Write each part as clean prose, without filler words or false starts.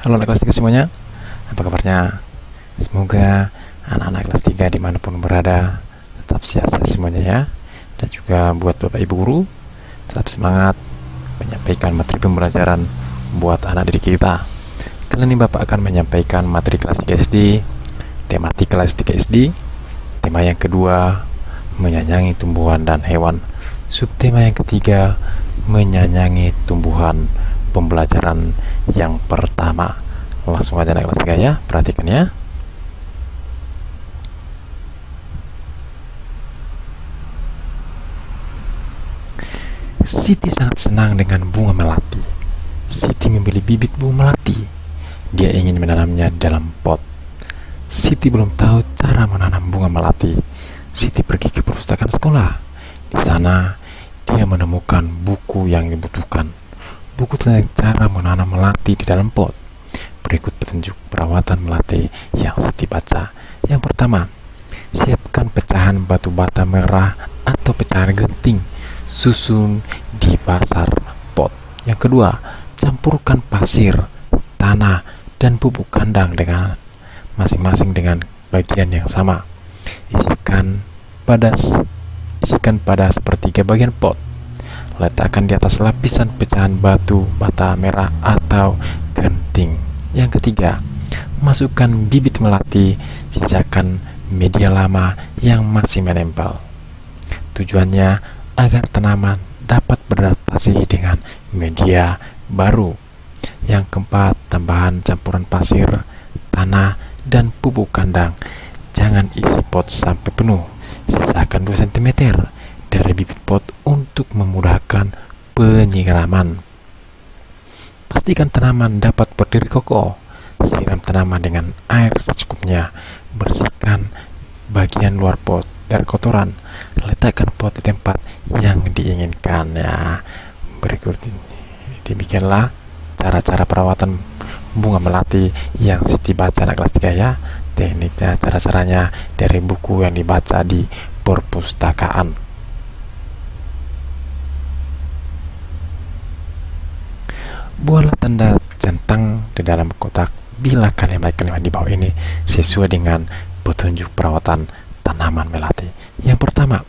Halo anak kelas 3 semuanya, apa kabarnya? Semoga anak-anak kelas 3 dimanapun berada tetap sehat semuanya ya. Dan juga buat Bapak Ibu Guru, tetap semangat menyampaikan materi pembelajaran buat anak didik kita. Kali ini Bapak akan menyampaikan materi kelas 3 SD, tematik kelas 3 SD. Tema yang kedua, menyayangi tumbuhan dan hewan. Subtema yang ketiga, menyayangi tumbuhan. Pembelajaran yang pertama, langsung aja naik kelas 3 ya, perhatikan ya. Siti sangat senang dengan bunga melati. Siti membeli bibit bunga melati. Dia ingin menanamnya dalam pot. Siti belum tahu cara menanam bunga melati. Siti pergi ke perpustakaan sekolah. Di sana dia menemukan buku yang dibutuhkan, buku tentang cara menanam melati di dalam pot. Berikut petunjuk perawatan melati yang Siti baca. Yang pertama, siapkan pecahan batu bata merah atau pecahan genting, susun di dasar pot. Yang kedua, campurkan pasir, tanah, dan pupuk kandang dengan masing-masing dengan bagian yang sama. Isikan pada sepertiga bagian pot. Letakkan di atas lapisan pecahan batu bata merah atau genting. Yang ketiga, masukkan bibit melati, sisakan media lama yang masih menempel. Tujuannya agar tanaman dapat beradaptasi dengan media baru. Yang keempat, tambahan campuran pasir, tanah, dan pupuk kandang. Jangan isi pot sampai penuh. Sisakan 2 cm dari bibit pot untuk memudahkan penyiraman. Pastikan tanaman dapat berdiri kokoh. Siram tanaman dengan air secukupnya. Bersihkan bagian luar pot dari kotoran. Letakkan pot di tempat yang diinginkan ya. Berikut ini, demikianlah cara-cara perawatan bunga melati yang Siti baca anak kelas 3 ya. Tekniknya, cara-caranya dari buku yang dibaca di perpustakaan. Buatlah tanda centang di dalam kotak bila kalimat-kalimat di bawah ini sesuai dengan petunjuk perawatan tanaman melati. Yang pertama,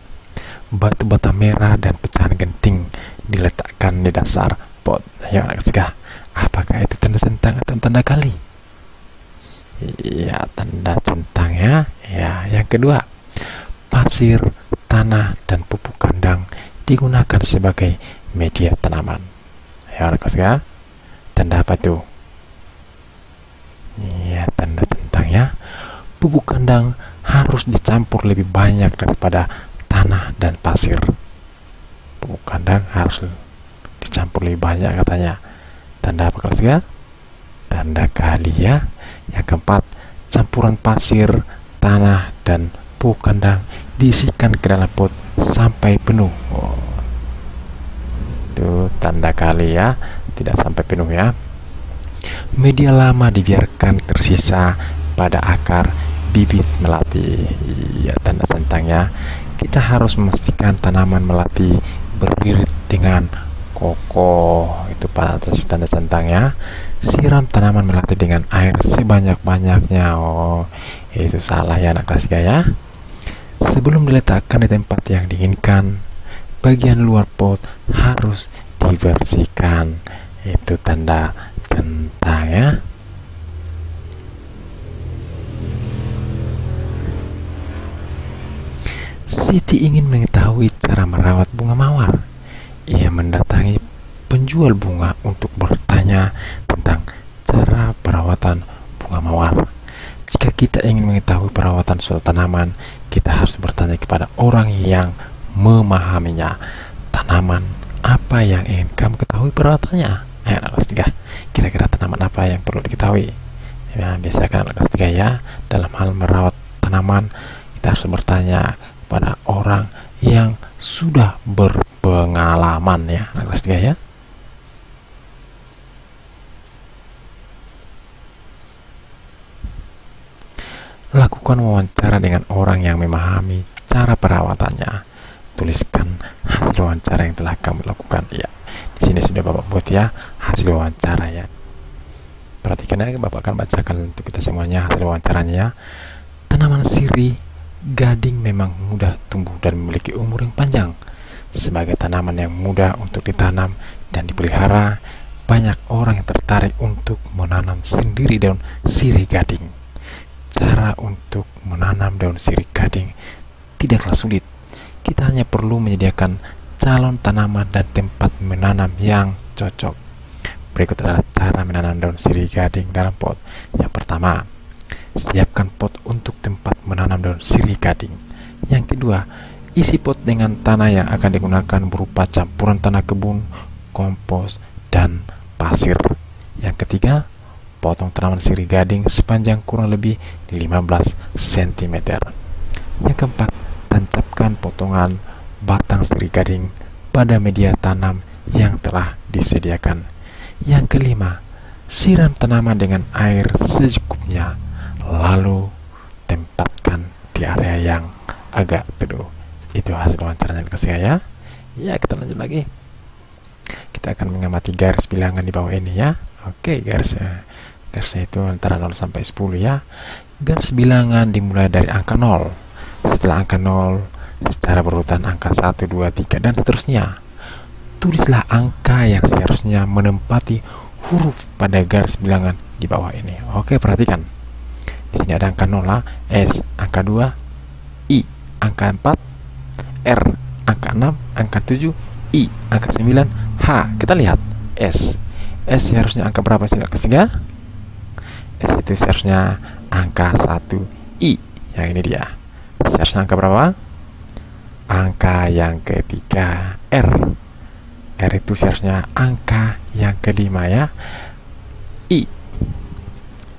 batu bata merah dan pecahan genting diletakkan di dasar pot. Ya, apakah itu tanda centang atau tanda kali? Ya, tanda centang ya. Ya, yang kedua, pasir, tanah, dan pupuk kandang digunakan sebagai media tanaman. Ya, tanda apa itu? Ya, tanda centang ya. Pupuk kandang harus dicampur lebih banyak daripada tanah dan pasir. Pupuk kandang harus dicampur lebih banyak katanya. Tanda apa kelas 3? Tanda kali ya. Yang keempat, campuran pasir, tanah, dan pupuk kandang diisikan ke dalam pot sampai penuh. Itu tanda kali ya, tidak sampai penuh ya. Media lama dibiarkan tersisa pada akar bibit melati. Ya, tanda centang ya. Kita harus memastikan tanaman melati berdiri dengan kokoh. Itu pantas tanda centang ya. Siram tanaman melati dengan air sebanyak-banyaknya. Oh, itu salah ya anak kelas 3 ya. Sebelum diletakkan di tempat yang diinginkan, bagian luar pot harus dibersihkan. Itu tanda centang ya. Siti ingin mengetahui cara merawat bunga mawar. Ia mendatangi penjual bunga untuk bertanya tentang cara perawatan bunga mawar. Jika kita ingin mengetahui perawatan suatu tanaman, kita harus bertanya kepada orang yang memahaminya. Tanaman apa yang ingin kamu ketahui perawatannya? Anak kelas 3, kira-kira tanaman apa yang perlu diketahui? Ya, biasakan anak kelas 3 ya, dalam hal merawat tanaman kita harus bertanya pada orang yang sudah berpengalaman ya, anak kelas 3 ya. Lakukan wawancara dengan orang yang memahami cara perawatannya. Tuliskan hasil wawancara yang telah kamu lakukan ya. Di sini sudah Bapak buat ya hasil wawancara ya. Perhatikan ya, Bapak akan bacakan untuk kita semuanya hasil wawancaranya ya. Tanaman sirih gading memang mudah tumbuh dan memiliki umur yang panjang. Sebagai tanaman yang mudah untuk ditanam dan dipelihara, banyak orang yang tertarik untuk menanam sendiri daun sirih gading. Cara untuk menanam daun sirih gading tidaklah sulit. Kita hanya perlu menyediakan calon tanaman dan tempat menanam yang cocok. Berikut adalah cara menanam daun sirih gading dalam pot. Yang pertama, siapkan pot untuk tempat menanam daun sirih gading. Yang kedua, isi pot dengan tanah yang akan digunakan berupa campuran tanah kebun, kompos, dan pasir. Yang ketiga, potong tanaman sirih gading sepanjang kurang lebih 15 cm. Yang keempat, tancapkan potongan batang sirih gading pada media tanam yang telah disediakan. Yang kelima, siram tanaman dengan air secukupnya, lalu tempatkan di area yang agak teduh. Itu hasil wawancaranya ya. Ya, kita lanjut lagi. Kita akan mengamati garis bilangan di bawah ini ya. Oke, garisnya itu antara 0 sampai 10 ya. Garis bilangan dimulai dari angka 0. Setelah angka 0, secara berurutan angka 1, 2, 3, dan seterusnya. Tulislah angka yang seharusnya menempati huruf pada garis bilangan di bawah ini. Oke, perhatikan. Di sini ada angka 0 lah, S angka 2, I angka 4, R angka 6, angka 7, I angka 9, H. Kita lihat S seharusnya angka berapa sih ketiga? S itu seharusnya angka 1, I yang ini dia seharusnya angka berapa? Angka yang ketiga. R itu seharusnya angka yang kelima ya. I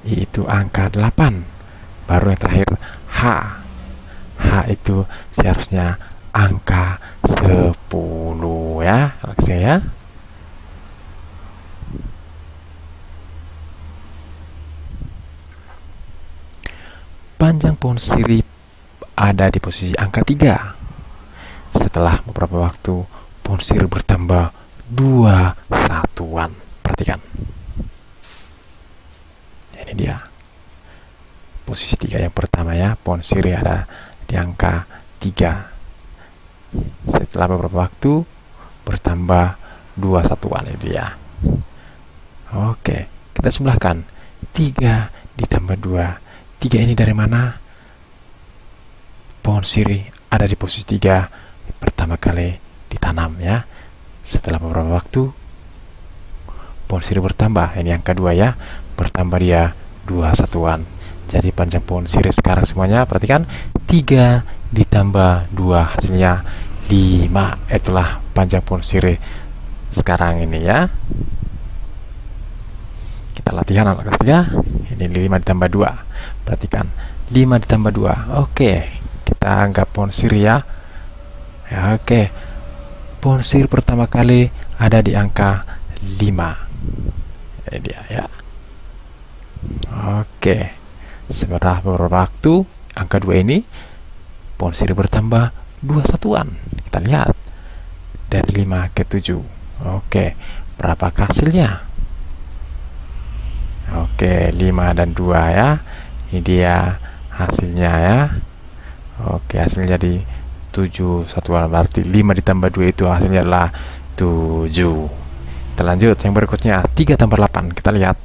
itu angka 8. Baru yang terakhir H itu seharusnya angka 10 ya. Maksudnya ya. Panjang pohon sirih ada di posisi angka 3. Setelah beberapa waktu, pohon sirih bertambah 2 satuan. Perhatikan. Ini dia. Posisi 3 yang pertama ya, pohon sirih ada di angka 3. Setelah beberapa waktu, bertambah 2 satuan. Ini dia. Oke, kita sebelahkan. 3 ditambah 2. 3 ini dari mana? Pohon sirih ada di posisi 3 pertama kali ditanam ya. Setelah beberapa waktu, pohon sirih bertambah. Ini angka 2 ya, bertambah dia 2 satuan. Jadi panjang pohon sirih sekarang semuanya, perhatikan, 3 ditambah 2 hasilnya 5. Itulah panjang pohon sirih sekarang ini ya. Kita latihan anak kelas 3. Ini 5 ditambah 2. Perhatikan, 5 ditambah 2. Oke, kita anggap pohon sirih ya. Oke, pohon sirih pertama kali ada di angka 5. Ini dia ya. Oke, setelah beberapa waktu, angka 2 ini pohon sirih bertambah 2 satuan. Kita lihat dari 5 ke 7. Oke, berapakah hasilnya? Oke, 5 dan 2 ya. Ini dia hasilnya ya. Oke, hasilnya jadi 7 satuan, berarti 5 ditambah 2 itu hasilnya adalah 7. Kita lanjut yang berikutnya, 3 tambah 8. Kita lihat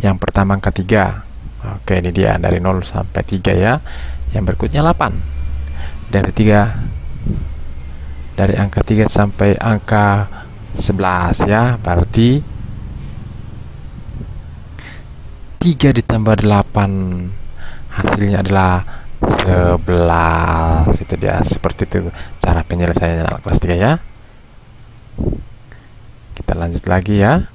yang pertama angka 3. Oke, ini dia dari 0 sampai 3 ya. Yang berikutnya 8. Dari angka 3 sampai angka 11 ya, berarti 3 ditambah 8 hasilnya adalah 11. Itu dia, seperti itu cara penyelesaiannya anak kelas 3 ya. Kita lanjut lagi ya.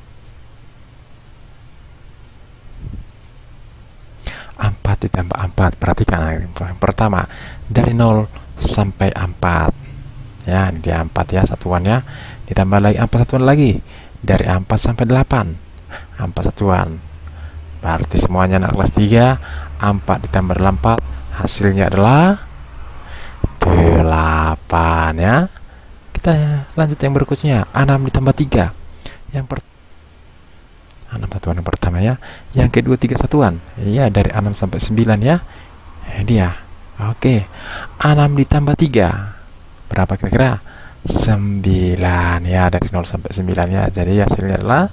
4 ditambah 4. Perhatikan yang pertama, dari 0 sampai 4 ya, ini dia 4 ya satuannya, ditambah lagi 4 satuan lagi dari 4 sampai 8, 4 satuan, berarti semuanya anak kelas 3. 4 ditambah 4 hasilnya adalah 8 ya. Kita lanjut yang berikutnya, 6 ditambah 3. 6 satuan yang pertama ya. Yang kedua 3 satuan. Iya, dari 6 sampai 9 ya. Dia. Oke. 6 ditambah 3. Berapa kira-kira? 9 ya, dari 0 sampai 9 ya. Jadi hasilnya adalah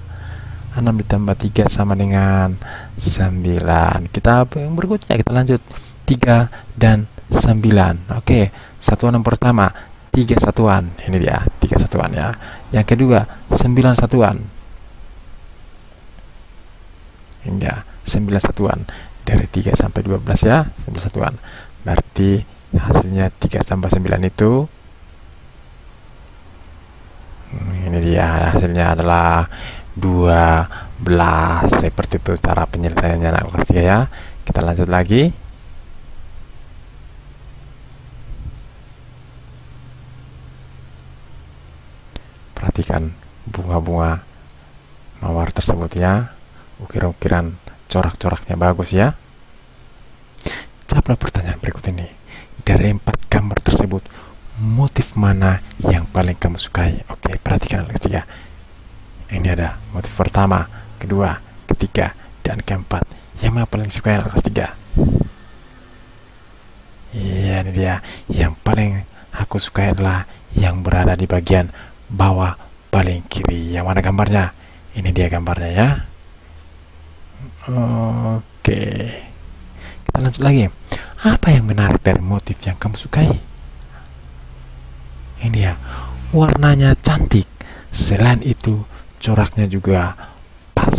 6 ditambah 3 sama dengan 9. Kita yang berikutnya kita lanjut. 3 dan 9. Oke, satuan yang pertama 3 satuan. Ini dia, 3 satuan ya. Yang kedua 9 satuan. Ini dia, 9 satuan. Dari 3 sampai 12 ya, 9 satuan. Berarti hasilnya 3 tambah 9 itu, ini dia hasilnya adalah 12. Seperti itu cara penyelesaiannya anak kelas 3 ya. Kita lanjut lagi. Perhatikan bunga-bunga mawar tersebut ya. Ukir-ukiran corak-coraknya bagus ya. Jawablah pertanyaan berikut ini. Dari 4 gambar tersebut, motif mana yang paling kamu sukai? Oke, perhatikan anak ketiga. Ini ada motif pertama, kedua, ketiga, dan keempat. Yang mana paling suka anak kelas 3? Iya, ini dia. Yang paling aku suka adalah yang berada di bagian bawah paling kiri. Yang mana gambarnya? Ini dia gambarnya ya. Oke. Kita lanjut lagi. Apa yang menarik dari motif yang kamu sukai? Ini ya, warnanya cantik. Selain itu, coraknya juga pas.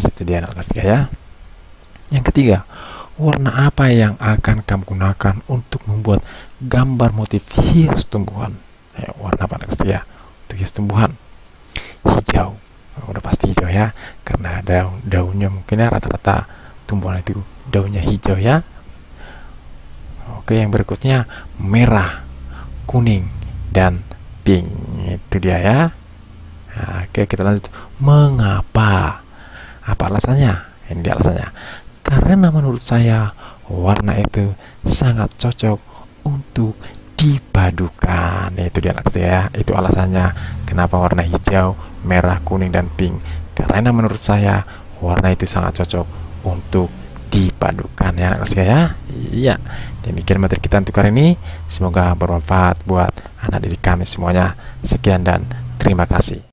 Itu dia anak kelas 3 ya. Yang ketiga, warna apa yang akan kamu gunakan untuk membuat gambar motif hias tumbuhan? Warna apa anak kelas 3 untuk hias tumbuhan? Hijau. Udah pasti hijau ya, karena daunnya mungkin ya, rata-rata tumbuhan itu daunnya hijau ya. Oke, yang berikutnya merah, kuning, dan pink. Itu dia ya. Nah, oke, kita lanjut. Mengapa? Apa alasannya? Ini dia alasannya. Karena menurut saya warna itu sangat cocok untuk dipadukan. Itu dia ya. Itu alasannya kenapa warna hijau, merah, kuning, dan pink. Karena menurut saya warna itu sangat cocok untuk dipadukan ya anak kelas 3 ya. Iya. Demikian materi kita untuk hari ini. Semoga bermanfaat buat anak didik kami semuanya. Sekian dan terima kasih.